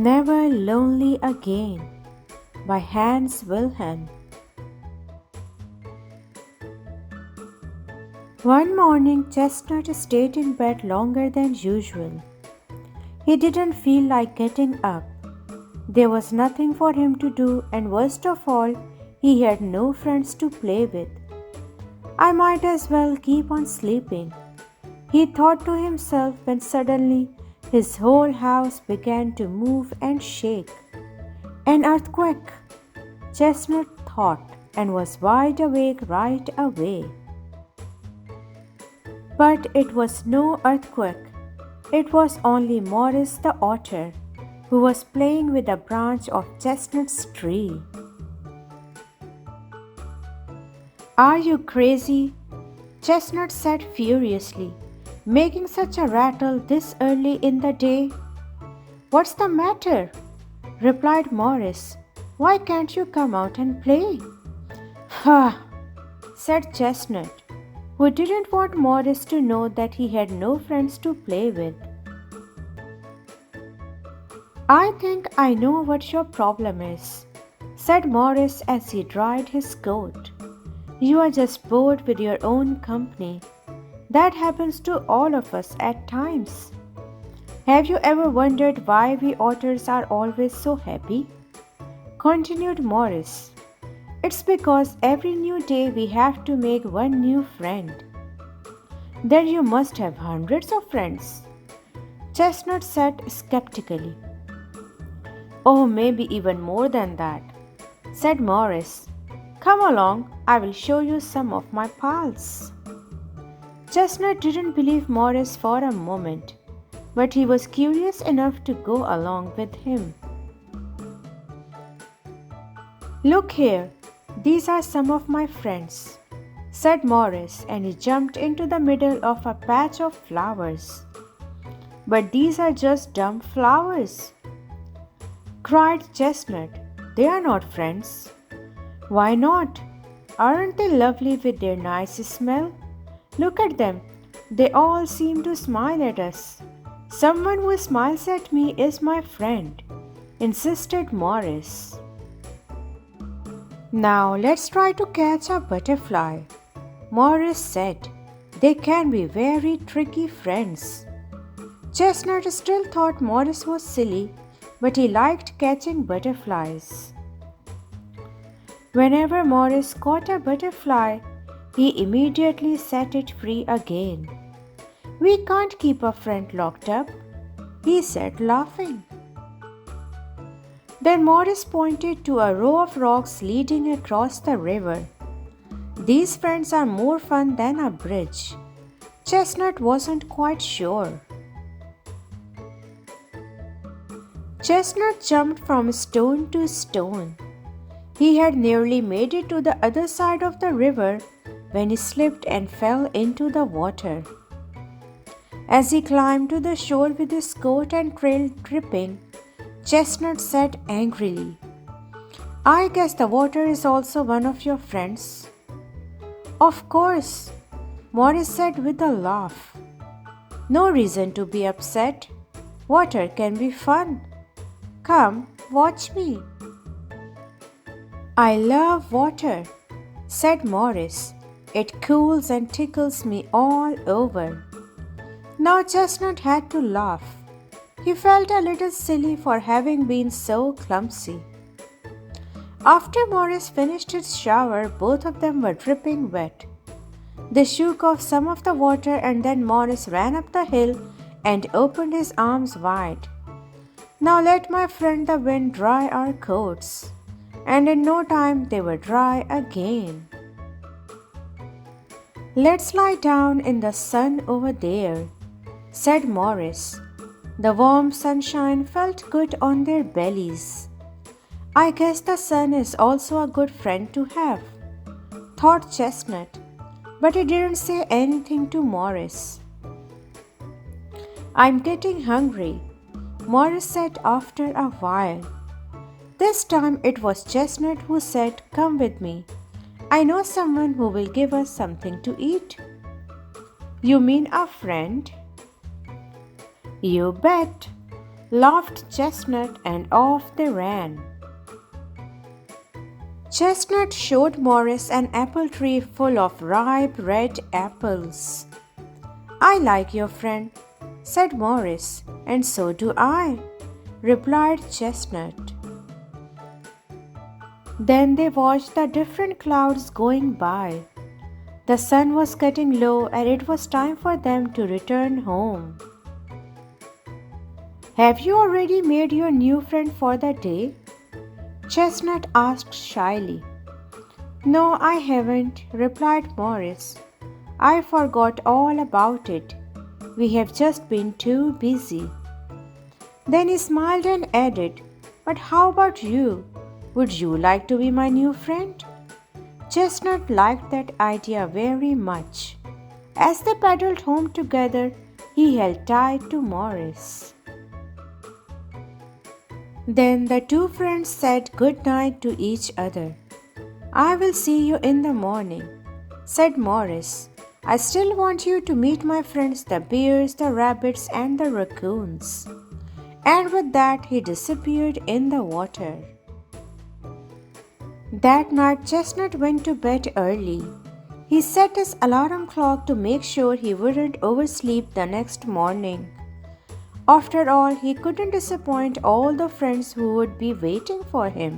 Never Lonely Again by Hans Wilhelm. One morning, Chestnut stayed in bed longer than usual. He didn't feel like getting up. There was nothing for him to do, and worst of all, he had no friends to play with. I might as well keep on sleeping, he thought to himself when suddenly his whole house began to move and shake. An earthquake, Chestnut thought, and was wide awake right away. But it was no earthquake. It was only Morris the otter, who was playing with a branch of Chestnut's tree. "Are you crazy?" Chestnut said furiously, "making such a rattle this early in the day?" "What's the matter?" replied Morris. "Why can't you come out and play?" "Ha!" said Chestnut, who didn't want Morris to know that he had no friends to play with. "I think I know what your problem is," said Morris as he dried his coat. "You are just bored with your own company. That happens to all of us at times. Have you ever wondered why we otters are always so happy?" continued Morris. "It's because every new day we have to make one new friend." "Then you must have hundreds of friends," Chestnut said skeptically. "Oh, maybe even more than that," said Morris. "Come along, I will show you some of my pals." Chestnut didn't believe Morris for a moment, but he was curious enough to go along with him. "Look here, these are some of my friends," said Morris, and he jumped into the middle of a patch of flowers. "But these are just dumb flowers," cried Chestnut. "They are not friends." "Why not? Aren't they lovely with their nice smell? Look at them. They all seem to smile at us." "Someone who smiles at me is my friend," insisted Morris. "Now let's try to catch a butterfly," Morris said. "They can be very tricky friends." Chestnut still thought Morris was silly, but he liked catching butterflies. Whenever Morris caught a butterfly, he immediately set it free again. "We can't keep a friend locked up," he said, laughing. Then Morris pointed to a row of rocks leading across the river. "These friends are more fun than a bridge." Chestnut wasn't quite sure. Chestnut jumped from stone to stone. He had nearly made it to the other side of the river when he slipped and fell into the water. As he climbed to the shore with his coat and trail dripping, Chestnut said angrily, "I guess the water is also one of your friends." "Of course," Morris said with a laugh. "No reason to be upset. Water can be fun. Come, watch me." "I love water," said Morris. "It cools and tickles me all over." Now Chestnut had to laugh. He felt a little silly for having been so clumsy. After Morris finished his shower, both of them were dripping wet. They shook off some of the water, and then Morris ran up the hill and opened his arms wide. "Now let my friend the wind dry our coats." And in no time they were dry again. "Let's lie down in the sun over there," said Morris. The warm sunshine felt good on their bellies. "I guess the sun is also a good friend to have," thought Chestnut, but he didn't say anything to Morris. "I'm getting hungry," Morris said after a while. This time it was Chestnut who said, "Come with me. I know someone who will give us something to eat." "You mean a friend?" "You bet," laughed Chestnut, and off they ran. Chestnut showed Morris an apple tree full of ripe red apples. "I like your friend," said Morris. "And so do I," replied Chestnut. Then they watched the different clouds going by. The sun was getting low and it was time for them to return home. "Have you already made your new friend for the day?" Chestnut asked shyly. "No, I haven't," replied Morris. "I forgot all about it. We have just been too busy." Then he smiled and added, "But how about you? Would you like to be my new friend?" Chestnut liked that idea very much. As they paddled home together, he held tight to Morris. Then the two friends said good night to each other. "I will see you in the morning," said Morris. "I still want you to meet my friends, the bears, the rabbits, and the raccoons." And with that, he disappeared in the water. That night, Chestnut went to bed early. He set his alarm clock to make sure he wouldn't oversleep the next morning. After all, he couldn't disappoint all the friends who would be waiting for him.